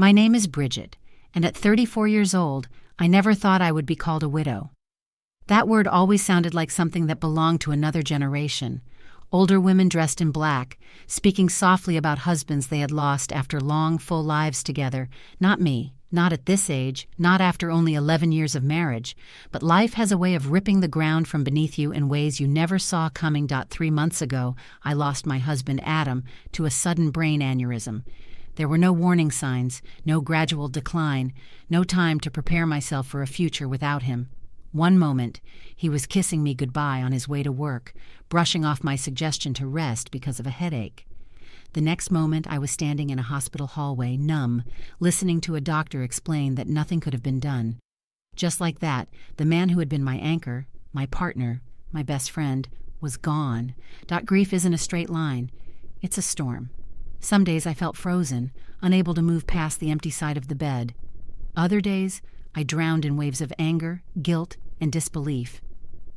My name is Bridget, and at 34 years old, I never thought I would be called a widow. That word always sounded like something that belonged to another generation. Older women dressed in black, speaking softly about husbands they had lost after long, full lives together. Not me, not at this age, not after only 11 years of marriage, but life has a way of ripping the ground from beneath you in ways you never saw coming. 3 months ago, I lost my husband, Adam, to a sudden brain aneurysm. There were no warning signs, no gradual decline, no time to prepare myself for a future without him. One moment, he was kissing me goodbye on his way to work, brushing off my suggestion to rest because of a headache. The next moment, I was standing in a hospital hallway, numb, listening to a doctor explain that nothing could have been done. Just like that, the man who had been my anchor, my partner, my best friend, was gone. Grief isn't a straight line. It's a storm. Some days I felt frozen, unable to move past the empty side of the bed. Other days, I drowned in waves of anger, guilt, and disbelief.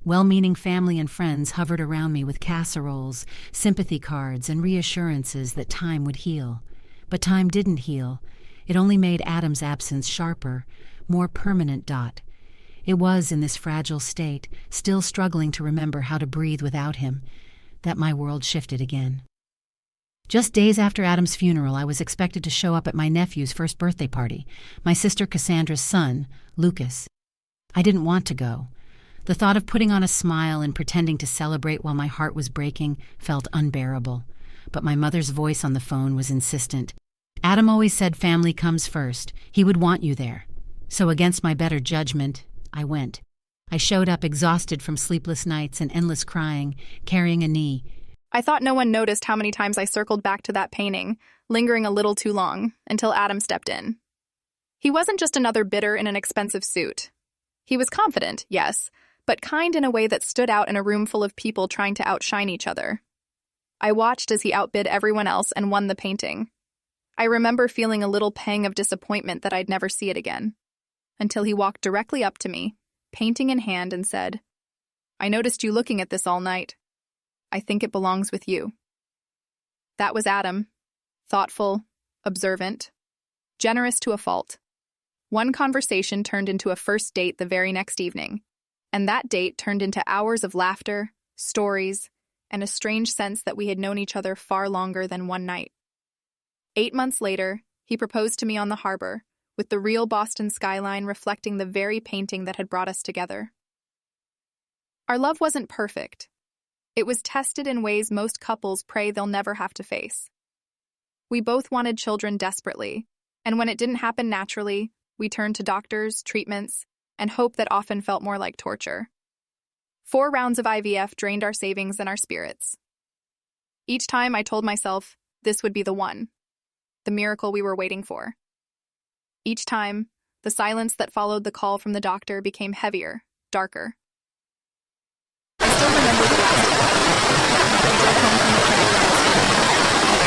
Well-meaning family and friends hovered around me with casseroles, sympathy cards, and reassurances that time would heal. But time didn't heal. It only made Adam's absence sharper, more permanent. It was in this fragile state, still struggling to remember how to breathe without him, that my world shifted again. Just days after Adam's funeral, I was expected to show up at my nephew's first birthday party, my sister Cassandra's son, Lucas. I didn't want to go. The thought of putting on a smile and pretending to celebrate while my heart was breaking felt unbearable. But my mother's voice on the phone was insistent. Adam always said family comes first. He would want you there. So against my better judgment, I went. I showed up exhausted from sleepless nights and endless crying, carrying a knee. I thought no one noticed how many times I circled back to that painting, lingering a little too long, until Adam stepped in. He wasn't just another bidder in an expensive suit. He was confident, yes, but kind in a way that stood out in a room full of people trying to outshine each other. I watched as he outbid everyone else and won the painting. I remember feeling a little pang of disappointment that I'd never see it again, until he walked directly up to me, painting in hand, and said, "I noticed you looking at this all night. I think it belongs with you." That was Adam. Thoughtful, observant, generous to a fault. One conversation turned into a first date the very next evening, and that date turned into hours of laughter, stories, and a strange sense that we had known each other far longer than one night. 8 months later, he proposed to me on the harbor, with the real Boston skyline reflecting the very painting that had brought us together. Our love wasn't perfect. It was tested in ways most couples pray they'll never have to face. We both wanted children desperately, and when it didn't happen naturally, we turned to doctors, treatments, and hope that often felt more like torture. 4 rounds of IVF drained our savings and our spirits. Each time I told myself this would be the one, the miracle we were waiting for. Each time, the silence that followed the call from the doctor became heavier, darker. I still remember the last time. We drove home from the clinic the next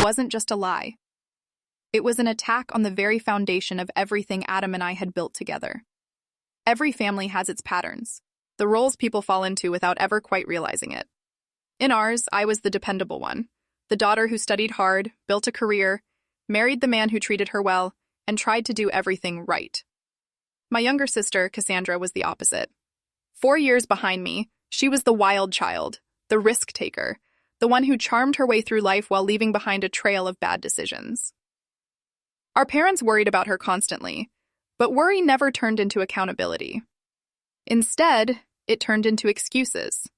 wasn't just a lie. It was an attack on the very foundation of everything Adam and I had built together. Every family has its patterns, the roles people fall into without ever quite realizing it. In ours, I was the dependable one, The daughter who studied hard, built a career, married the man who treated her well, and tried to do everything right. My younger sister, Cassandra, was the opposite. 4 years behind me, she was the wild child, the risk taker, the one who charmed her way through life while leaving behind a trail of bad decisions. Our parents worried about her constantly, but worry never turned into accountability. Instead, it turned into excuses.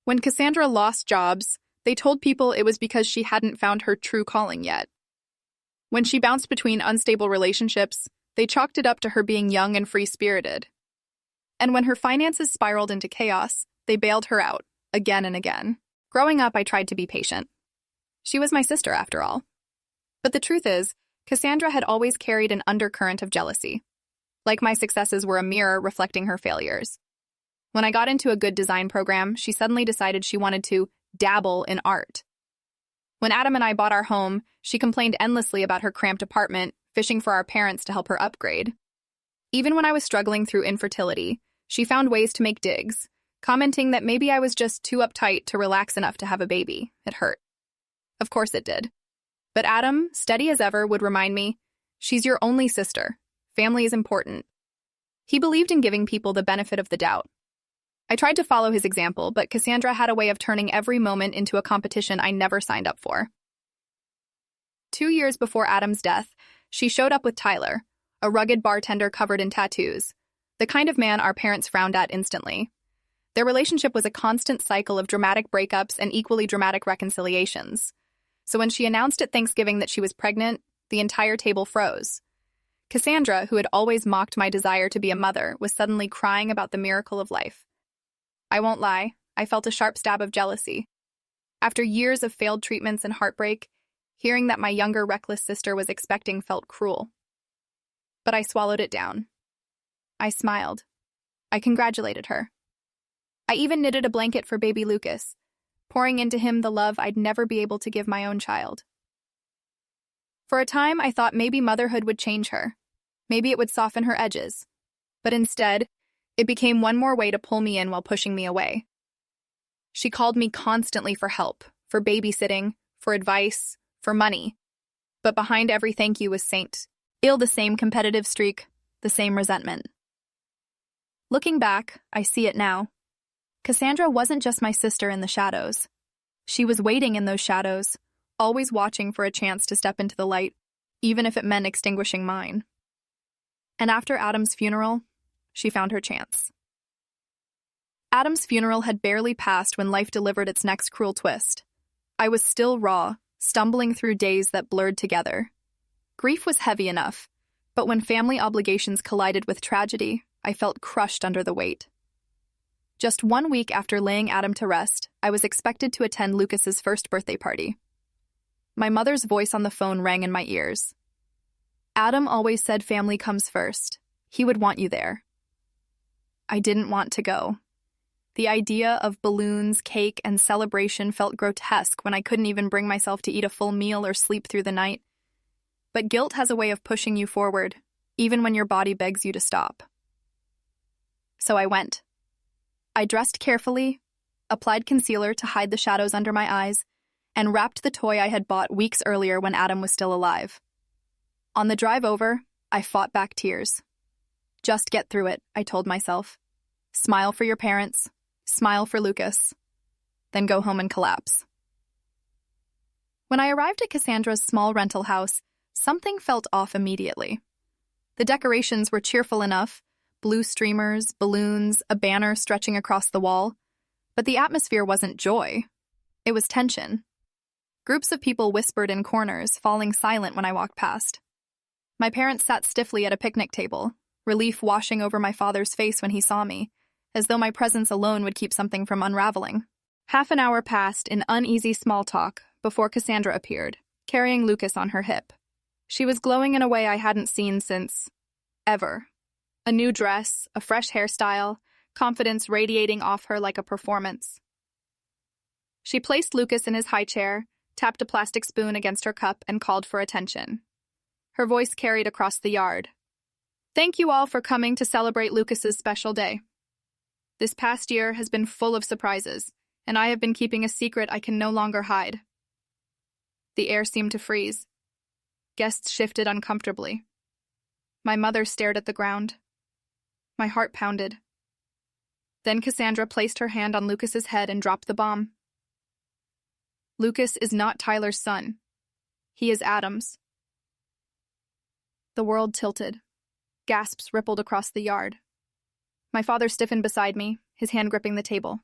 When Cassandra lost jobs, they told people it was because she hadn't found her true calling yet. When she bounced between unstable relationships, they chalked it up to her being young and free-spirited. And when her finances spiraled into chaos, they bailed her out, again and again. Growing up, I tried to be patient. She was my sister, after all. But the truth is, Cassandra had always carried an undercurrent of jealousy. Like my successes were a mirror reflecting her failures. When I got into a good design program, she suddenly decided she wanted to dabble in art. When Adam and I bought our home, she complained endlessly about her cramped apartment, fishing for our parents to help her upgrade. Even when I was struggling through infertility, she found ways to make digs, commenting that maybe I was just too uptight to relax enough to have a baby. It hurt. Of course it did. But Adam, steady as ever, would remind me, she's your only sister. Family is important. He believed in giving people the benefit of the doubt. I tried to follow his example, but Cassandra had a way of turning every moment into a competition I never signed up for. 2 years before Adam's death, she showed up with Tyler, a rugged bartender covered in tattoos, the kind of man our parents frowned at instantly. Their relationship was a constant cycle of dramatic breakups and equally dramatic reconciliations. So when she announced at Thanksgiving that she was pregnant, the entire table froze. Cassandra, who had always mocked my desire to be a mother, was suddenly crying about the miracle of life. I won't lie, I felt a sharp stab of jealousy. After years of failed treatments and heartbreak, hearing that my younger, reckless sister was expecting felt cruel. But I swallowed it down. I smiled. I congratulated her. I even knitted a blanket for baby Lucas, pouring into him the love I'd never be able to give my own child. For a time, I thought maybe motherhood would change her. Maybe it would soften her edges. But instead, it became one more way to pull me in while pushing me away. She called me constantly for help, for babysitting, for advice, for money. But behind every thank you was the same competitive streak, the same resentment. Looking back, I see it now. Cassandra wasn't just my sister in the shadows. She was waiting in those shadows, always watching for a chance to step into the light, even if it meant extinguishing mine. And after Adam's funeral, she found her chance. Adam's funeral had barely passed when life delivered its next cruel twist. I was still raw, stumbling through days that blurred together. Grief was heavy enough, but when family obligations collided with tragedy, I felt crushed under the weight. Just 1 week after laying Adam to rest, I was expected to attend Lucas's first birthday party. My mother's voice on the phone rang in my ears. Adam always said family comes first. He would want you there. I didn't want to go. The idea of balloons, cake, and celebration felt grotesque when I couldn't even bring myself to eat a full meal or sleep through the night. But guilt has a way of pushing you forward, even when your body begs you to stop. So I went. I dressed carefully, applied concealer to hide the shadows under my eyes, and wrapped the toy I had bought weeks earlier when Adam was still alive. On the drive over, I fought back tears. Just get through it, I told myself. Smile for your parents, smile for Lucas, then go home and collapse. When I arrived at Cassandra's small rental house, something felt off immediately. The decorations were cheerful enough, blue streamers, balloons, a banner stretching across the wall, but the atmosphere wasn't joy. It was tension. Groups of people whispered in corners, falling silent when I walked past. My parents sat stiffly at a picnic table, relief washing over my father's face when he saw me, as though my presence alone would keep something from unraveling. Half an hour passed in uneasy small talk before Cassandra appeared, carrying Lucas on her hip. She was glowing in a way I hadn't seen since... ever. A new dress, a fresh hairstyle, confidence radiating off her like a performance. She placed Lucas in his high chair, tapped a plastic spoon against her cup, and called for attention. Her voice carried across the yard. Thank you all for coming to celebrate Lucas's special day. This past year has been full of surprises, and I have been keeping a secret I can no longer hide. The air seemed to freeze. Guests shifted uncomfortably. My mother stared at the ground. My heart pounded. Then Cassandra placed her hand on Lucas's head and dropped the bomb. Lucas is not Tyler's son. He is Adam's. The world tilted. Gasps rippled across the yard. My father stiffened beside me, his hand gripping the table.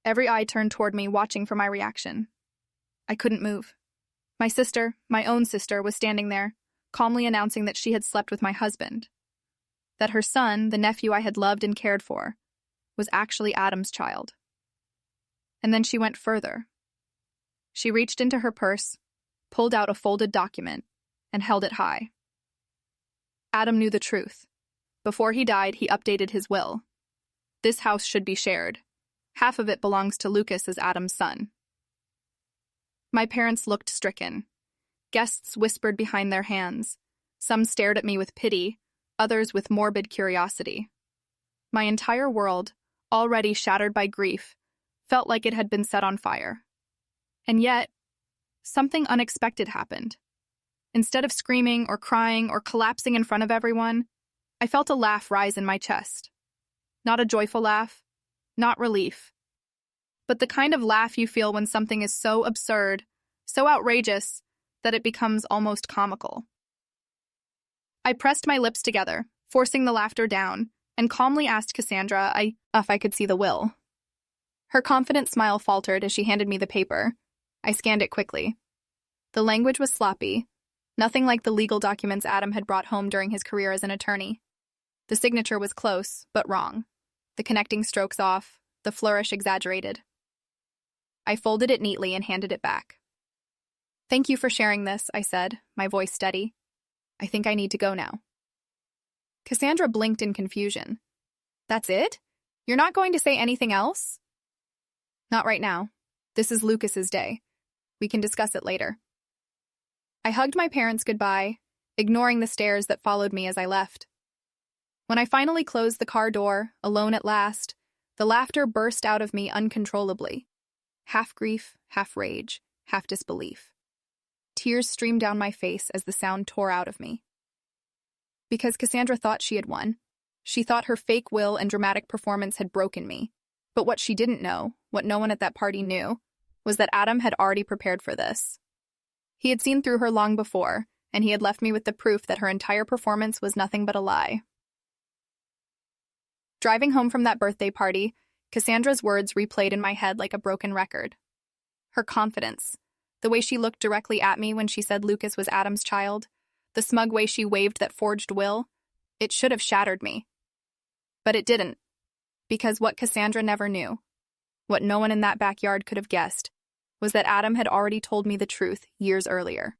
Every eye turned toward me, watching for my reaction. I couldn't move. My sister, my own sister, was standing there, calmly announcing that she had slept with my husband. That her son, the nephew I had loved and cared for, was actually Adam's child. And then she went further. She reached into her purse, pulled out a folded document, and held it high. Adam knew the truth. Before he died, he updated his will. This house should be shared. Half of it belongs to Lucas as Adam's son. My parents looked stricken. Guests whispered behind their hands. Some stared at me with pity, others with morbid curiosity. My entire world, already shattered by grief, felt like it had been set on fire. And yet, something unexpected happened. Instead of screaming or crying or collapsing in front of everyone, I felt a laugh rise in my chest. Not a joyful laugh, not relief, but the kind of laugh you feel when something is so absurd, so outrageous, that it becomes almost comical. I pressed my lips together, forcing the laughter down, and calmly asked Cassandra if I could see the will. Her confident smile faltered as she handed me the paper. I scanned it quickly. The language was sloppy, nothing like the legal documents Adam had brought home during his career as an attorney. The signature was close, but wrong. The connecting strokes off, the flourish exaggerated. I folded it neatly and handed it back. "Thank you for sharing this," I said, my voice steady. "I think I need to go now." Cassandra blinked in confusion. "That's it? You're not going to say anything else?" "Not right now. This is Lucas's day. We can discuss it later." I hugged my parents goodbye, ignoring the stares that followed me as I left. When I finally closed the car door, alone at last, the laughter burst out of me uncontrollably. Half grief, half rage, half disbelief. Tears streamed down my face as the sound tore out of me. Because Cassandra thought she had won. She thought her fake will and dramatic performance had broken me. But what she didn't know, what no one at that party knew, was that Adam had already prepared for this. He had seen through her long before, and he had left me with the proof that her entire performance was nothing but a lie. Driving home from that birthday party, Cassandra's words replayed in my head like a broken record. Her confidence, the way she looked directly at me when she said Lucas was Adam's child, the smug way she waved that forged will, it should have shattered me. But it didn't, because what Cassandra never knew, what no one in that backyard could have guessed, was that Adam had already told me the truth years earlier.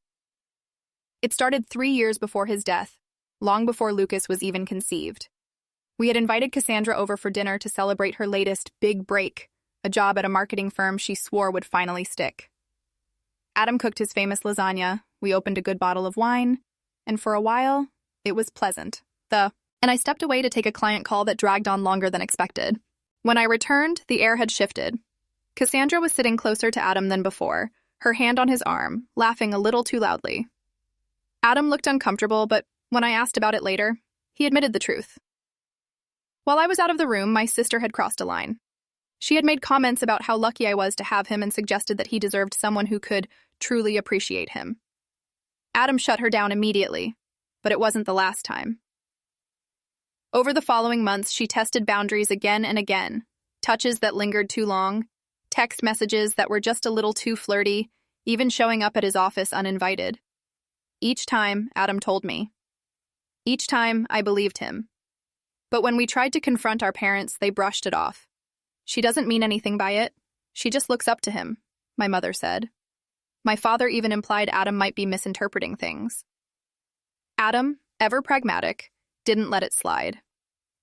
It started 3 years before his death, long before Lucas was even conceived. We had invited Cassandra over for dinner to celebrate her latest big break, a job at a marketing firm she swore would finally stick. Adam cooked his famous lasagna, we opened a good bottle of wine, and for a while, it was pleasant. And I stepped away to take a client call that dragged on longer than expected. When I returned, the air had shifted. Cassandra was sitting closer to Adam than before, her hand on his arm, laughing a little too loudly. Adam looked uncomfortable, but when I asked about it later, he admitted the truth. While I was out of the room, my sister had crossed a line. She had made comments about how lucky I was to have him and suggested that he deserved someone who could truly appreciate him. Adam shut her down immediately, but it wasn't the last time. Over the following months, she tested boundaries again and again, touches that lingered too long, text messages that were just a little too flirty, even showing up at his office uninvited. Each time, Adam told me. Each time, I believed him. But when we tried to confront our parents, they brushed it off. "She doesn't mean anything by it. She just looks up to him," my mother said. My father even implied Adam might be misinterpreting things. Adam, ever pragmatic, didn't let it slide.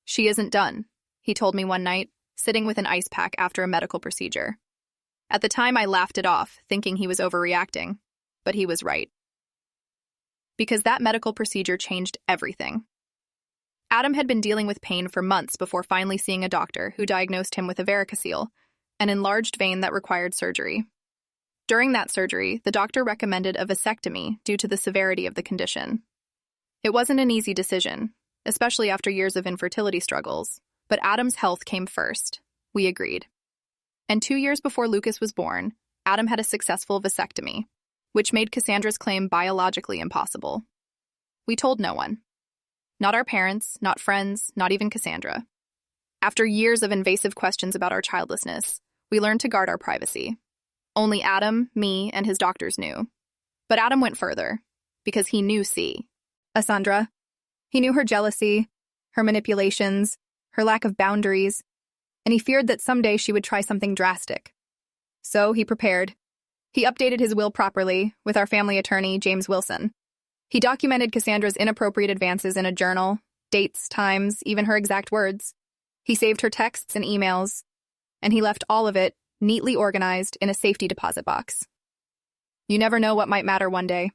"She isn't done," he told me one night, sitting with an ice pack after a medical procedure. At the time, I laughed it off, thinking he was overreacting. But he was right. Because that medical procedure changed everything. Adam had been dealing with pain for months before finally seeing a doctor who diagnosed him with a varicocele, an enlarged vein that required surgery. During that surgery, the doctor recommended a vasectomy due to the severity of the condition. It wasn't an easy decision, especially after years of infertility struggles, but Adam's health came first. We agreed. And 2 years before Lucas was born, Adam had a successful vasectomy, which made Cassandra's claim biologically impossible. We told no one. Not our parents, not friends, not even Cassandra. After years of invasive questions about our childlessness, we learned to guard our privacy. Only Adam, me, and his doctors knew. But Adam went further, because he knew Cassandra. He knew her jealousy, her manipulations, her lack of boundaries, and he feared that someday she would try something drastic. So he prepared. He updated his will properly, with our family attorney, James Wilson. He documented Cassandra's inappropriate advances in a journal, dates, times, even her exact words. He saved her texts and emails, and he left all of it neatly organized in a safety deposit box. "You never know what might matter one day,"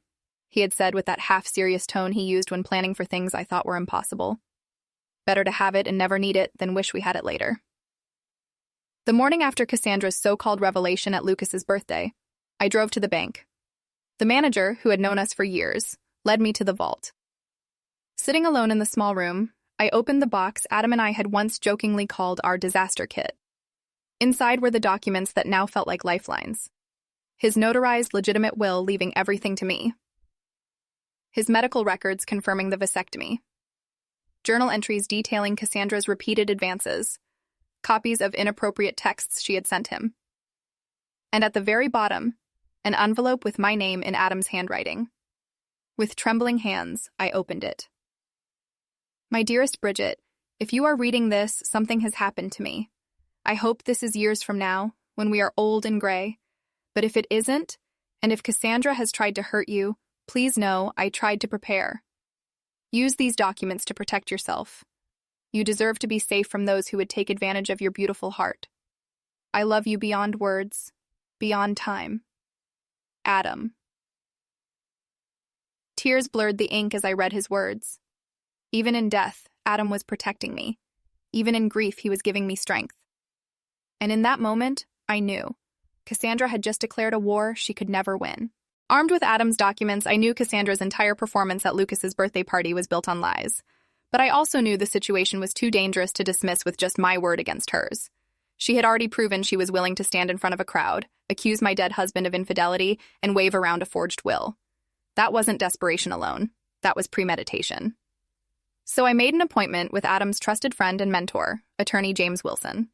he had said with that half-serious tone he used when planning for things I thought were impossible. Better to have it and never need it than wish we had it later. The morning after Cassandra's so-called revelation at Lucas's birthday, I drove to the bank. The manager, who had known us for years, led me to the vault. Sitting alone in the small room, I opened the box Adam and I had once jokingly called our disaster kit. Inside were the documents that now felt like lifelines. His notarized legitimate will leaving everything to me. His medical records confirming the vasectomy. Journal entries detailing Cassandra's repeated advances. Copies of inappropriate texts she had sent him. And at the very bottom, an envelope with my name in Adam's handwriting. With trembling hands, I opened it. "My dearest Bridget, if you are reading this, something has happened to me. I hope this is years from now, when we are old and gray. But if it isn't, and if Cassandra has tried to hurt you, please know I tried to prepare. Use these documents to protect yourself. You deserve to be safe from those who would take advantage of your beautiful heart. I love you beyond words, beyond time. Adam." Tears blurred the ink as I read his words. Even in death, Adam was protecting me. Even in grief, he was giving me strength. And in that moment, I knew. Cassandra had just declared a war she could never win. Armed with Adam's documents, I knew Cassandra's entire performance at Lucas's birthday party was built on lies. But I also knew the situation was too dangerous to dismiss with just my word against hers. She had already proven she was willing to stand in front of a crowd, accuse my dead husband of infidelity, and wave around a forged will. That wasn't desperation alone. That was premeditation. So I made an appointment with Adam's trusted friend and mentor, attorney James Wilson.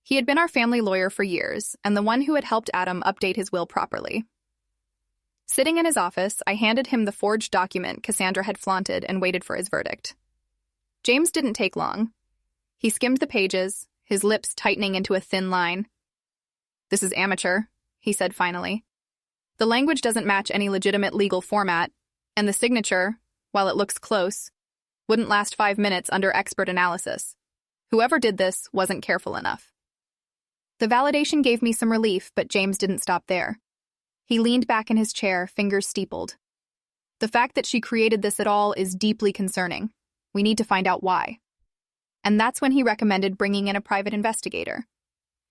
He had been our family lawyer for years, and the one who had helped Adam update his will properly. Sitting in his office, I handed him the forged document Cassandra had flaunted and waited for his verdict. James didn't take long. He skimmed the pages, his lips tightening into a thin line. "This is amateur," he said finally. "The language doesn't match any legitimate legal format, and the signature, while it looks close, wouldn't last 5 minutes under expert analysis. Whoever did this wasn't careful enough." The validation gave me some relief, but James didn't stop there. He leaned back in his chair, fingers steepled. "The fact that she created this at all is deeply concerning. We need to find out why." And that's when he recommended bringing in a private investigator.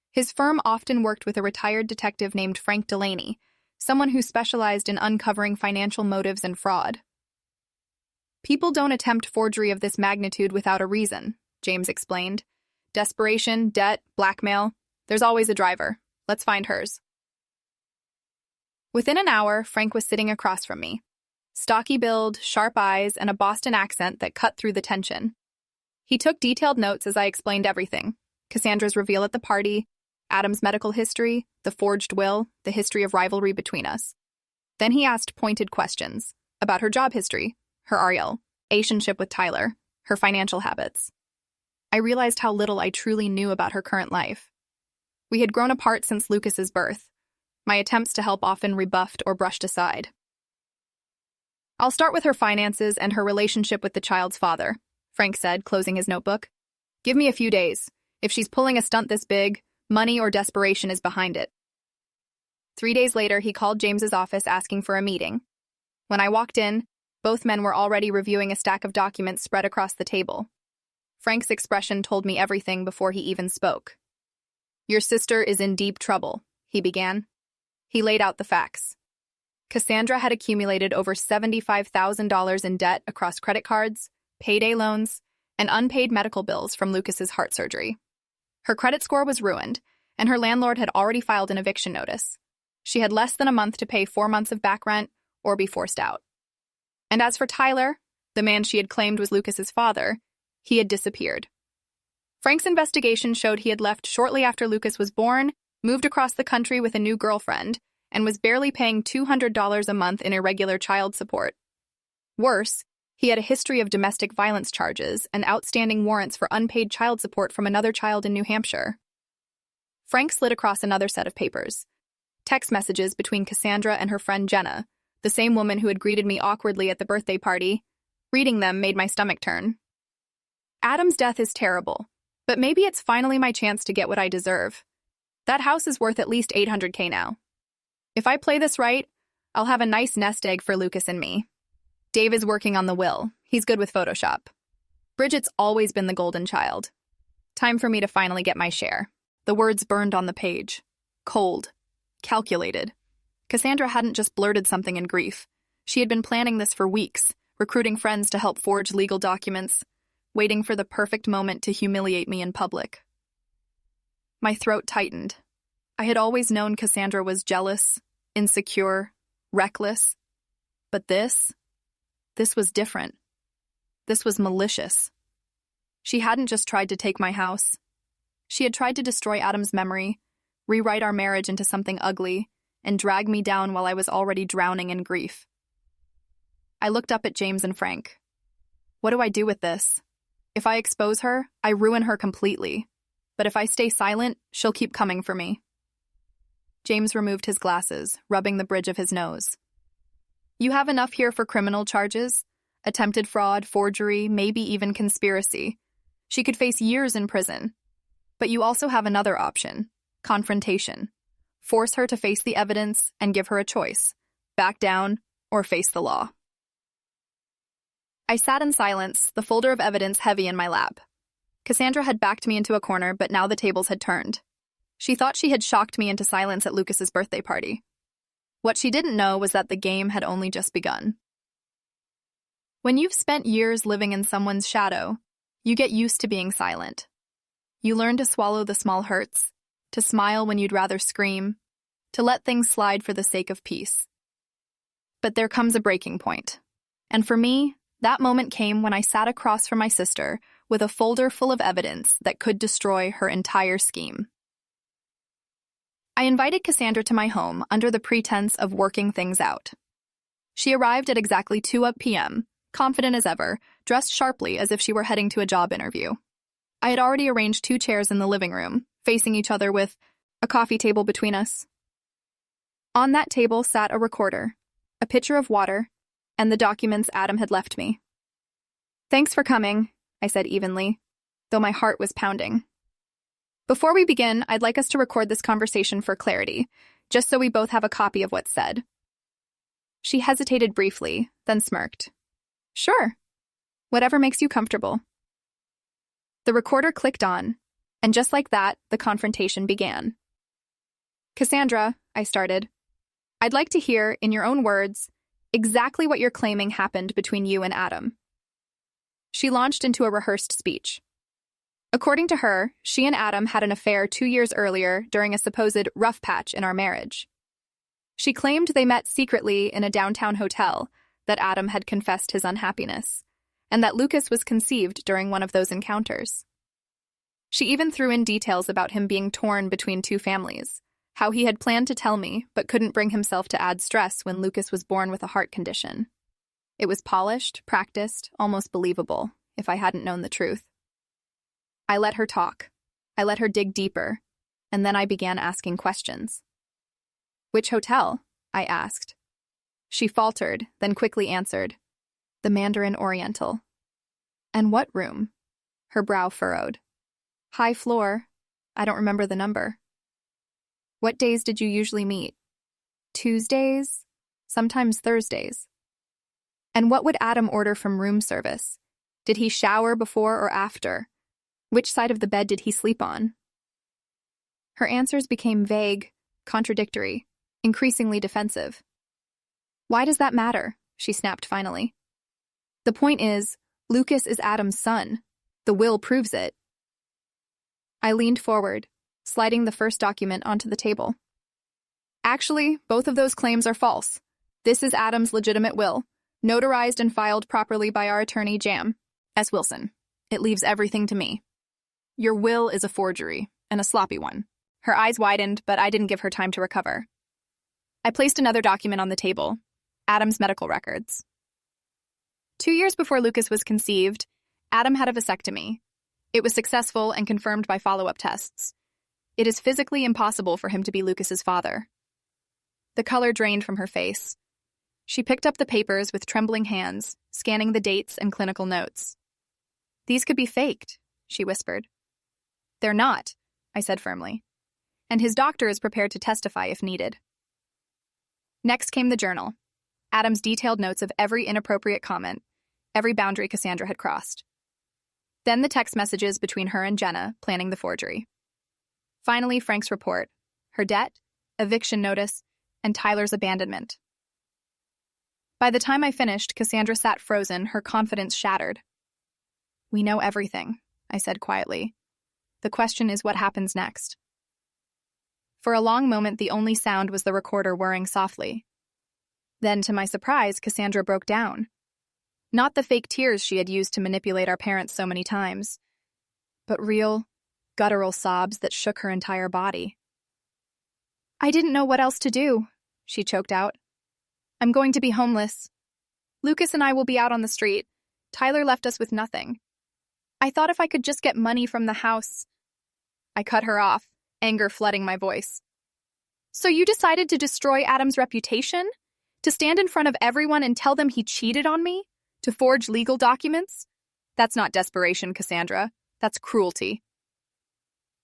His firm often worked with a retired detective named Frank Delaney, someone who specialized in uncovering financial motives and fraud. "People don't attempt forgery of this magnitude without a reason," James explained. "Desperation, debt, blackmail. There's always a driver. Let's find hers." Within an hour, Frank was sitting across from me. Stocky build, sharp eyes, and a Boston accent that cut through the tension. He took detailed notes as I explained everything. Cassandra's reveal at the party, Adam's medical history, the forged will, the history of rivalry between us. Then he asked pointed questions about her job history, her relationship with Tyler, her financial habits. I realized how little I truly knew about her current life. We had grown apart since Lucas's birth. My attempts to help often rebuffed or brushed aside. "I'll start with her finances and her relationship with the child's father," Frank said, closing his notebook. "Give me a few days. If she's pulling a stunt this big, money or desperation is behind it." 3 days later, he called James's office asking for a meeting. When I walked in, both men were already reviewing a stack of documents spread across the table. Frank's expression told me everything before he even spoke. "Your sister is in deep trouble," he began. He laid out the facts. Cassandra had accumulated over $75,000 in debt across credit cards, payday loans, and unpaid medical bills from Lucas's heart surgery. Her credit score was ruined, and her landlord had already filed an eviction notice. She had less than a month to pay 4 months of back rent or be forced out. And as for Tyler, the man she had claimed was Lucas's father, he had disappeared. Frank's investigation showed he had left shortly after Lucas was born, moved across the country with a new girlfriend, and was barely paying $200 a month in irregular child support. Worse, he had a history of domestic violence charges and outstanding warrants for unpaid child support from another child in New Hampshire. Frank slid across another set of papers. Text messages between Cassandra and her friend Jenna, the same woman who had greeted me awkwardly at the birthday party. Reading them made my stomach turn. Adam's death is terrible, but maybe it's finally my chance to get what I deserve. That house is worth at least $800K now. If I play this right, I'll have a nice nest egg for Lucas and me. Dave is working on the will. He's good with Photoshop. Bridget's always been the golden child. Time for me to finally get my share. The words burned on the page. Cold. Calculated. Cassandra hadn't just blurted something in grief. She had been planning this for weeks, recruiting friends to help forge legal documents, waiting for the perfect moment to humiliate me in public. My throat tightened. I had always known Cassandra was jealous, insecure, reckless. But this was different. This was malicious. She hadn't just tried to take my house. She had tried to destroy Adam's memory, rewrite our marriage into something ugly, and drag me down while I was already drowning in grief. I looked up at James and Frank. What do I do with this? If I expose her, I ruin her completely. But if I stay silent, she'll keep coming for me. James removed his glasses, rubbing the bridge of his nose. You have enough here for criminal charges, attempted fraud, forgery, maybe even conspiracy. She could face years in prison. But you also have another option, confrontation. Force her to face the evidence and give her a choice, back down or face the law. I sat in silence, the folder of evidence heavy in my lap. Cassandra had backed me into a corner, but now the tables had turned. She thought she had shocked me into silence at Lucas's birthday party. What she didn't know was that the game had only just begun. When you've spent years living in someone's shadow, you get used to being silent. You learn to swallow the small hurts, to smile when you'd rather scream, to let things slide for the sake of peace. But there comes a breaking point. And for me, that moment came when I sat across from my sister with a folder full of evidence that could destroy her entire scheme. I invited Cassandra to my home under the pretense of working things out. She arrived at exactly 2 p.m., confident as ever, dressed sharply as if she were heading to a job interview. I had already arranged 2 chairs in the living room, facing each other with a coffee table between us. On that table sat a recorder, a pitcher of water, and the documents Adam had left me. Thanks for coming, I said evenly, though my heart was pounding. Before we begin, I'd like us to record this conversation for clarity, just so we both have a copy of what's said. She hesitated briefly, then smirked. Sure. Whatever makes you comfortable. The recorder clicked on, and just like that, the confrontation began. Cassandra, I started, I'd like to hear, in your own words, exactly what you're claiming happened between you and Adam. She launched into a rehearsed speech. According to her, she and Adam had an affair 2 years earlier during a supposed rough patch in our marriage. She claimed they met secretly in a downtown hotel, that Adam had confessed his unhappiness, and that Lucas was conceived during one of those encounters. She even threw in details about him being torn between 2 families, how he had planned to tell me but couldn't bring himself to add stress when Lucas was born with a heart condition. It was polished, practiced, almost believable, if I hadn't known the truth. I let her talk. I let her dig deeper, and then I began asking questions. Which hotel? I asked. She faltered, then quickly answered, the Mandarin Oriental. And what room? Her brow furrowed. High floor. I don't remember the number. What days did you usually meet? Tuesdays? Sometimes Thursdays. And what would Adam order from room service? Did he shower before or after? Which side of the bed did he sleep on? Her answers became vague, contradictory. increasingly defensive. Why does that matter? She snapped finally. The point is, Lucas is Adam's son. The will proves it. I leaned forward, sliding the first document onto the table. Actually, both of those claims are false. This is Adam's legitimate will, notarized and filed properly by our attorney, Jam S. Wilson. It leaves everything to me. Your will is a forgery, and a sloppy one. Her eyes widened, but I didn't give her time to recover. I placed another document on the table, Adam's medical records. 2 years before Lucas was conceived, Adam had a vasectomy. It was successful and confirmed by follow-up tests. It is physically impossible for him to be Lucas's father. The color drained from her face. She picked up the papers with trembling hands, scanning the dates and clinical notes. These could be faked, she whispered. They're not, I said firmly. And his doctor is prepared to testify if needed. Next came the journal, Adam's detailed notes of every inappropriate comment, every boundary Cassandra had crossed. Then the text messages between her and Jenna planning the forgery. Finally, Frank's report, her debt, eviction notice, and Tyler's abandonment. By the time I finished, Cassandra sat frozen, her confidence shattered. We know everything, I said quietly. The question is what happens next. For a long moment, the only sound was the recorder whirring softly. Then, to my surprise, Cassandra broke down. Not the fake tears she had used to manipulate our parents so many times, but real, guttural sobs that shook her entire body. I didn't know what else to do, she choked out. I'm going to be homeless. Lucas and I will be out on the street. Tyler left us with nothing. I thought if I could just get money from the house. I cut her off, anger flooding my voice. So you decided to destroy Adam's reputation? To stand in front of everyone and tell them he cheated on me? To forge legal documents? That's not desperation, Cassandra. That's cruelty.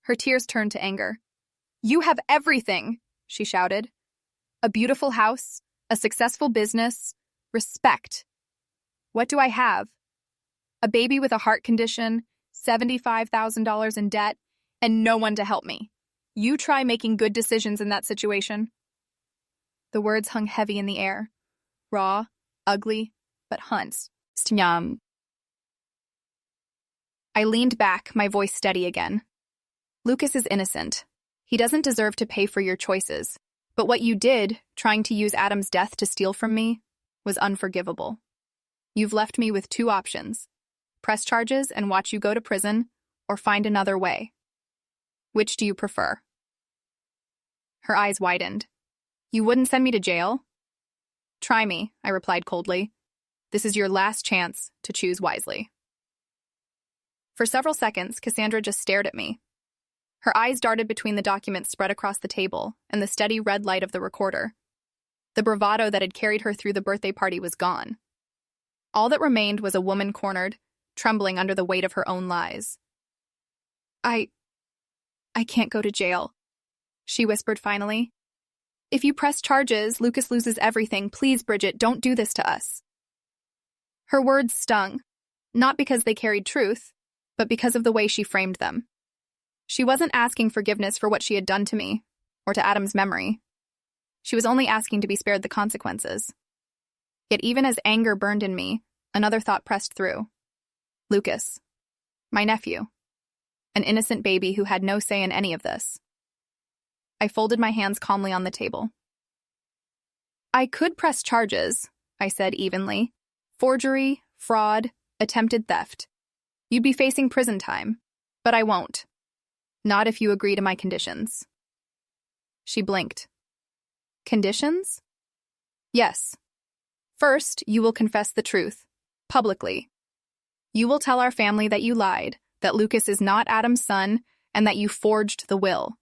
Her tears turned to anger. You have everything, she shouted. A beautiful house, a successful business, respect. What do I have? A baby with a heart condition, $75,000 in debt, and no one to help me. You try making good decisions in that situation. The words hung heavy in the air. Raw, ugly, but Hunts. Snyam. I leaned back, my voice steady again. Lucas is innocent. He doesn't deserve to pay for your choices. But what you did, trying to use Adam's death to steal from me, was unforgivable. You've left me with two options. Press charges and watch you go to prison, or find another way. Which do you prefer? Her eyes widened. You wouldn't send me to jail? Try me, I replied coldly. This is your last chance to choose wisely. For several seconds, Cassandra just stared at me. Her eyes darted between the documents spread across the table and the steady red light of the recorder. The bravado that had carried her through the birthday party was gone. All that remained was a woman cornered, trembling under the weight of her own lies. I can't go to jail, she whispered finally. If you press charges, Lucas loses everything. Please, Bridget, don't do this to us. Her words stung, not because they carried truth, but because of the way she framed them. She wasn't asking forgiveness for what she had done to me, or to Adam's memory. She was only asking to be spared the consequences. Yet even as anger burned in me, another thought pressed through. Lucas, my nephew, an innocent baby who had no say in any of this. I folded my hands calmly on the table. I could press charges, I said evenly. Forgery, fraud, attempted theft. You'd be facing prison time, but I won't. Not if you agree to my conditions. She blinked. Conditions? Yes. First, you will confess the truth, publicly. You will tell our family that you lied, that Lucas is not Adam's son, and that you forged the will.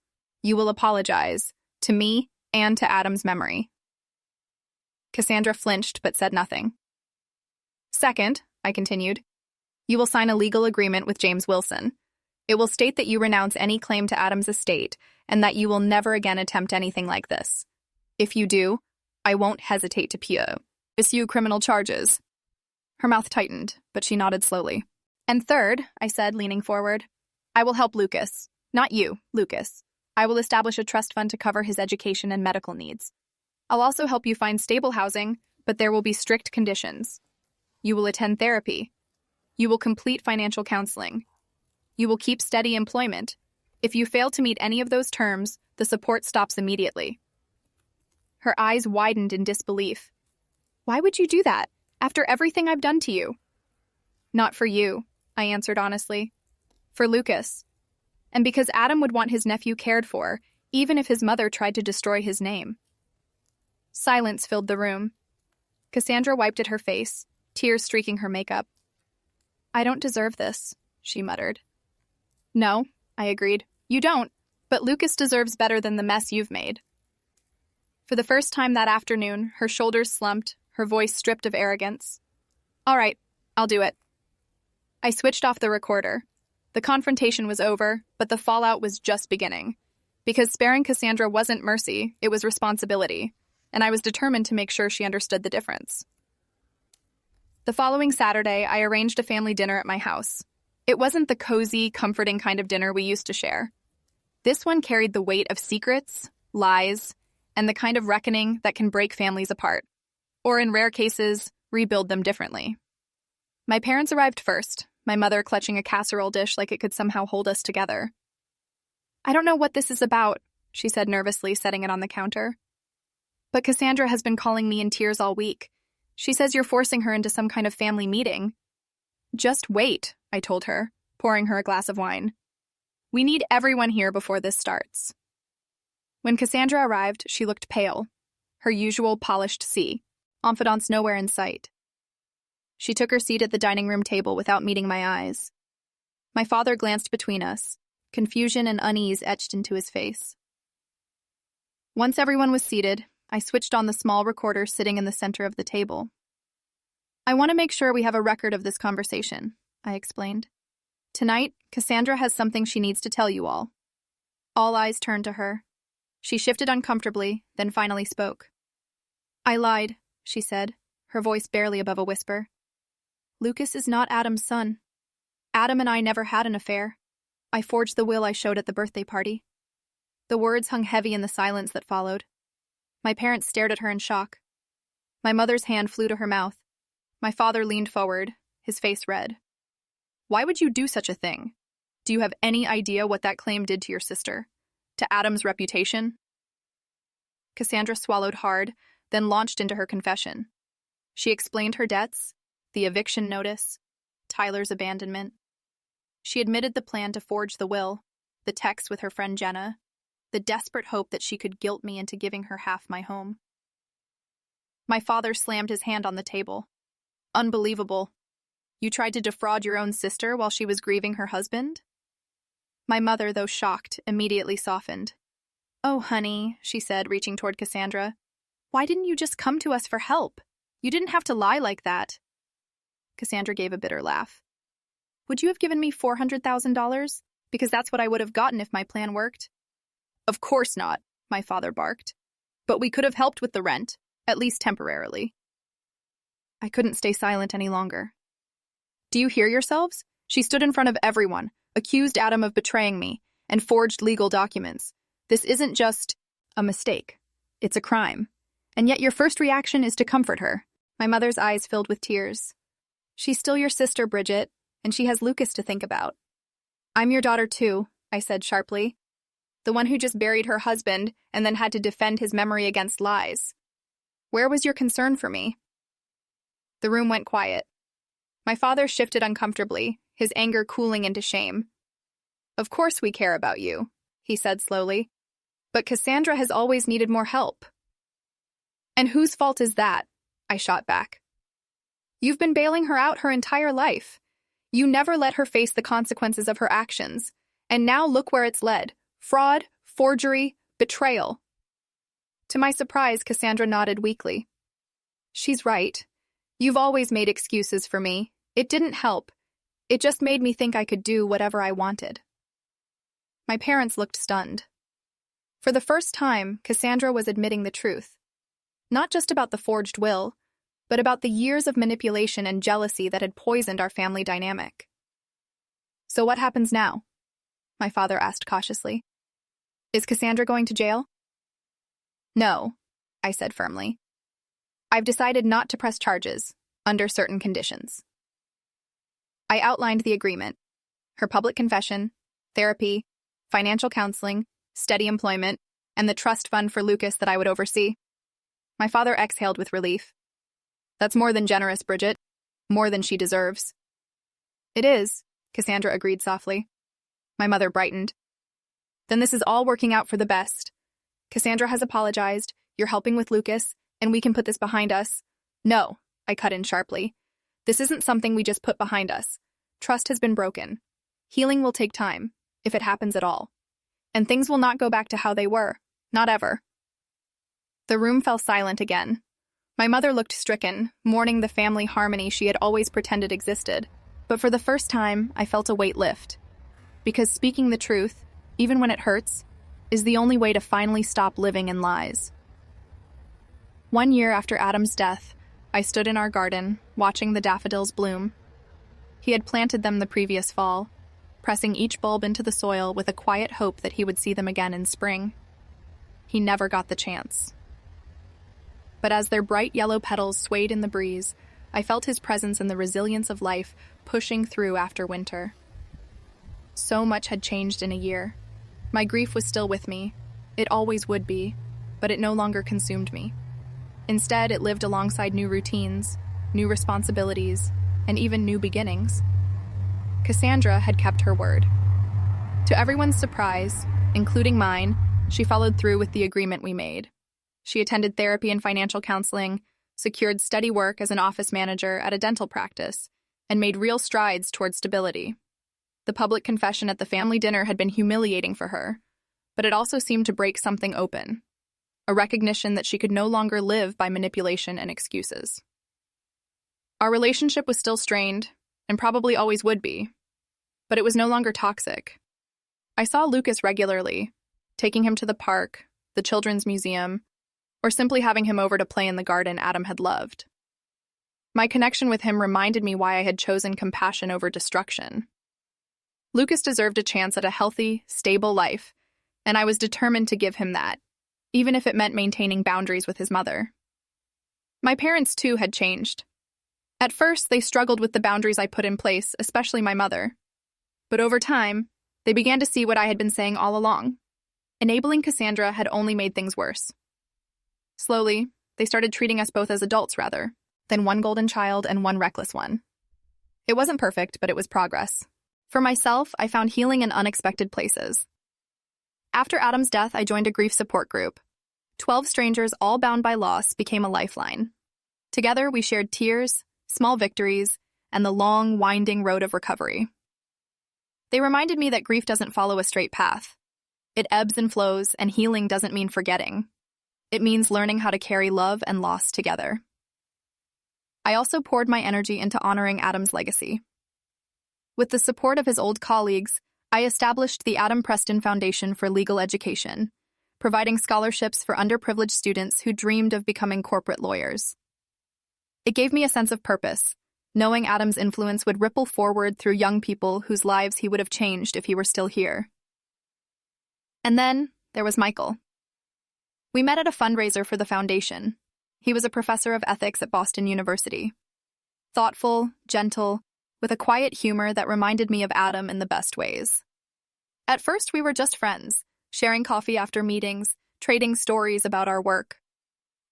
You will apologize, to me and to Adam's memory. Cassandra flinched but said nothing. Second, I continued, you will sign a legal agreement with James Wilson. It will state that you renounce any claim to Adam's estate and that you will never again attempt anything like this. If you do, I won't hesitate to pursue criminal charges. Her mouth tightened, but she nodded slowly. And third, I said, leaning forward, I will help Lucas. Not you, Lucas. I will establish a trust fund to cover his education and medical needs. I'll also help you find stable housing, but there will be strict conditions. You will attend therapy. You will complete financial counseling. You will keep steady employment. If you fail to meet any of those terms, the support stops immediately. Her eyes widened in disbelief. Why would you do that, after everything I've done to you? Not for you, I answered honestly. For Lucas. And because Adam would want his nephew cared for, even if his mother tried to destroy his name. Silence filled the room. Cassandra wiped at her face, tears streaking her makeup. I don't deserve this, she muttered. No, I agreed. You don't, but Lucas deserves better than the mess you've made. For the first time that afternoon, her shoulders slumped, her voice stripped of arrogance. All right, I'll do it. I switched off the recorder. The confrontation was over, but the fallout was just beginning. Because sparing Cassandra wasn't mercy, it was responsibility, and I was determined to make sure she understood the difference. The following Saturday, I arranged a family dinner at my house. It wasn't the cozy, comforting kind of dinner we used to share. This one carried the weight of secrets, lies, and the kind of reckoning that can break families apart, or in rare cases, rebuild them differently. My parents arrived first, my mother clutching a casserole dish like it could somehow hold us together. I don't know what this is about, she said nervously, setting it on the counter. But Cassandra has been calling me in tears all week. She says you're forcing her into some kind of family meeting. Just wait, I told her, pouring her a glass of wine. We need everyone here before this starts. When Cassandra arrived, she looked pale, her usual polished C, confidants nowhere in sight. She took her seat at the dining room table without meeting my eyes. My father glanced between us, confusion and unease etched into his face. Once everyone was seated, I switched on the small recorder sitting in the center of the table. I want to make sure we have a record of this conversation, I explained. Tonight, Cassandra has something she needs to tell you all. All eyes turned to her. She shifted uncomfortably, then finally spoke. I lied, she said, her voice barely above a whisper. Lucas is not Adam's son. Adam and I never had an affair. I forged the will I showed at the birthday party. The words hung heavy in the silence that followed. My parents stared at her in shock. My mother's hand flew to her mouth. My father leaned forward, his face red. Why would you do such a thing? Do you have any idea what that claim did to your sister? To Adam's reputation? Cassandra swallowed hard, then launched into her confession. She explained her debts, the eviction notice, Tyler's abandonment. She admitted the plan to forge the will, the text with her friend Jenna, the desperate hope that she could guilt me into giving her half my home. My father slammed his hand on the table. Unbelievable. You tried to defraud your own sister while she was grieving her husband? My mother, though shocked, immediately softened. Oh, honey, she said, reaching toward Cassandra. Why didn't you just come to us for help? You didn't have to lie like that. Cassandra gave a bitter laugh. Would you have given me $400,000? Because that's what I would have gotten if my plan worked. Of course not, my father barked. But we could have helped with the rent, at least temporarily. I couldn't stay silent any longer. Do you hear yourselves? She stood in front of everyone, accused Adam of betraying me, and forged legal documents. This isn't just a mistake. It's a crime. And yet your first reaction is to comfort her. My mother's eyes filled with tears. She's still your sister, Bridget, and she has Lucas to think about. I'm your daughter too, I said sharply. The one who just buried her husband and then had to defend his memory against lies. Where was your concern for me? The room went quiet. My father shifted uncomfortably, his anger cooling into shame. Of course we care about you, he said slowly. But Cassandra has always needed more help. And whose fault is that? I shot back. You've been bailing her out her entire life. You never let her face the consequences of her actions. And now look where it's led. Fraud, forgery, betrayal. To my surprise, Cassandra nodded weakly. She's right. You've always made excuses for me. It didn't help. It just made me think I could do whatever I wanted. My parents looked stunned. For the first time, Cassandra was admitting the truth. Not just about the forged will, but about the years of manipulation and jealousy that had poisoned our family dynamic. So what happens now? My father asked cautiously. Is Cassandra going to jail? No, I said firmly. I've decided not to press charges under certain conditions. I outlined the agreement: her public confession, therapy, financial counseling, steady employment, and the trust fund for Lucas that I would oversee. My father exhaled with relief. That's more than generous, Bridget. More than she deserves. It is, Cassandra agreed softly. My mother brightened. Then this is all working out for the best. Cassandra has apologized, you're helping with Lucas, and we can put this behind us. No, I cut in sharply. This isn't something we just put behind us. Trust has been broken. Healing will take time, if it happens at all. And things will not go back to how they were. Not ever. The room fell silent again. My mother looked stricken, mourning the family harmony she had always pretended existed. But for the first time, I felt a weight lift. Because speaking the truth, even when it hurts, is the only way to finally stop living in lies. 1 year after Adam's death, I stood in our garden, watching the daffodils bloom. He had planted them the previous fall, pressing each bulb into the soil with a quiet hope that he would see them again in spring. He never got the chance. But as their bright yellow petals swayed in the breeze, I felt his presence and the resilience of life pushing through after winter. So much had changed in a year. My grief was still with me. It always would be, but it no longer consumed me. Instead, it lived alongside new routines, new responsibilities, and even new beginnings. Cassandra had kept her word. To everyone's surprise, including mine, she followed through with the agreement we made. She attended therapy and financial counseling, secured steady work as an office manager at a dental practice, and made real strides toward stability. The public confession at the family dinner had been humiliating for her, but it also seemed to break something open, a recognition that she could no longer live by manipulation and excuses. Our relationship was still strained, and probably always would be, but it was no longer toxic. I saw Lucas regularly, taking him to the park, the children's museum, or simply having him over to play in the garden Adam had loved. My connection with him reminded me why I had chosen compassion over destruction. Lucas deserved a chance at a healthy, stable life, and I was determined to give him that, even if it meant maintaining boundaries with his mother. My parents, too, had changed. At first, they struggled with the boundaries I put in place, especially my mother. But over time, they began to see what I had been saying all along. Enabling Cassandra had only made things worse. Slowly, they started treating us both as adults, rather than one golden child and one reckless one. It wasn't perfect, but it was progress. For myself, I found healing in unexpected places. After Adam's death, I joined a grief support group. 12 strangers, all bound by loss, became a lifeline. Together, we shared tears, small victories, and the long, winding road of recovery. They reminded me that grief doesn't follow a straight path. It ebbs and flows, and healing doesn't mean forgetting. It means learning how to carry love and loss together. I also poured my energy into honoring Adam's legacy. With the support of his old colleagues, I established the Adam Preston Foundation for Legal Education, providing scholarships for underprivileged students who dreamed of becoming corporate lawyers. It gave me a sense of purpose, knowing Adam's influence would ripple forward through young people whose lives he would have changed if he were still here. And then there was Michael. We met at a fundraiser for the foundation. He was a professor of ethics at Boston University. Thoughtful, gentle, with a quiet humor that reminded me of Adam in the best ways. At first, we were just friends, sharing coffee after meetings, trading stories about our work.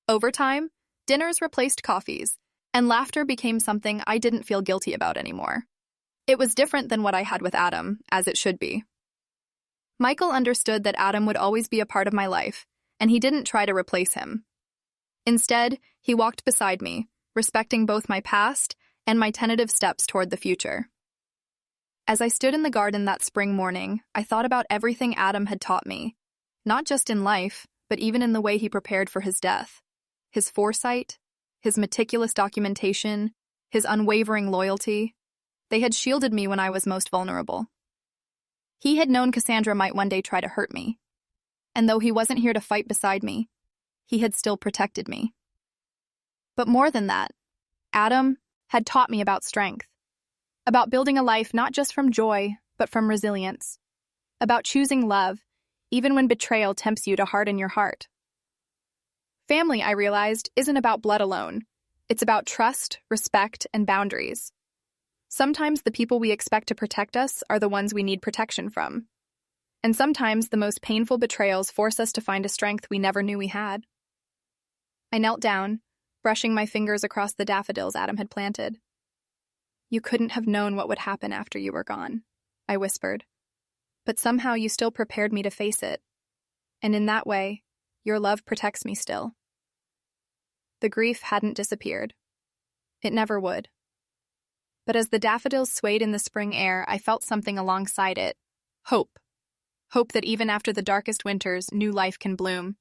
Over time, dinners replaced coffees, and laughter became something I didn't feel guilty about anymore. It was different than what I had with Adam, as it should be. Michael understood that Adam would always be a part of my life, and he didn't try to replace him. Instead, he walked beside me, respecting both my past and my tentative steps toward the future. As I stood in the garden that spring morning, I thought about everything Adam had taught me, not just in life, but even in the way he prepared for his death. His foresight, his meticulous documentation, his unwavering loyalty, they had shielded me when I was most vulnerable. He had known Cassandra might one day try to hurt me, and though he wasn't here to fight beside me, he had still protected me. But more than that, Adam had taught me about strength, about building a life not just from joy, but from resilience, about choosing love, even when betrayal tempts you to harden your heart. Family, I realized, isn't about blood alone. It's about trust, respect, and boundaries. Sometimes the people we expect to protect us are the ones we need protection from. And sometimes the most painful betrayals force us to find a strength we never knew we had. I knelt down, brushing my fingers across the daffodils Adam had planted. "You couldn't have known what would happen after you were gone," I whispered. "But somehow you still prepared me to face it. And in that way, your love protects me still." The grief hadn't disappeared. It never would. But as the daffodils swayed in the spring air, I felt something alongside it. Hope. Hope that even after the darkest winters, new life can bloom.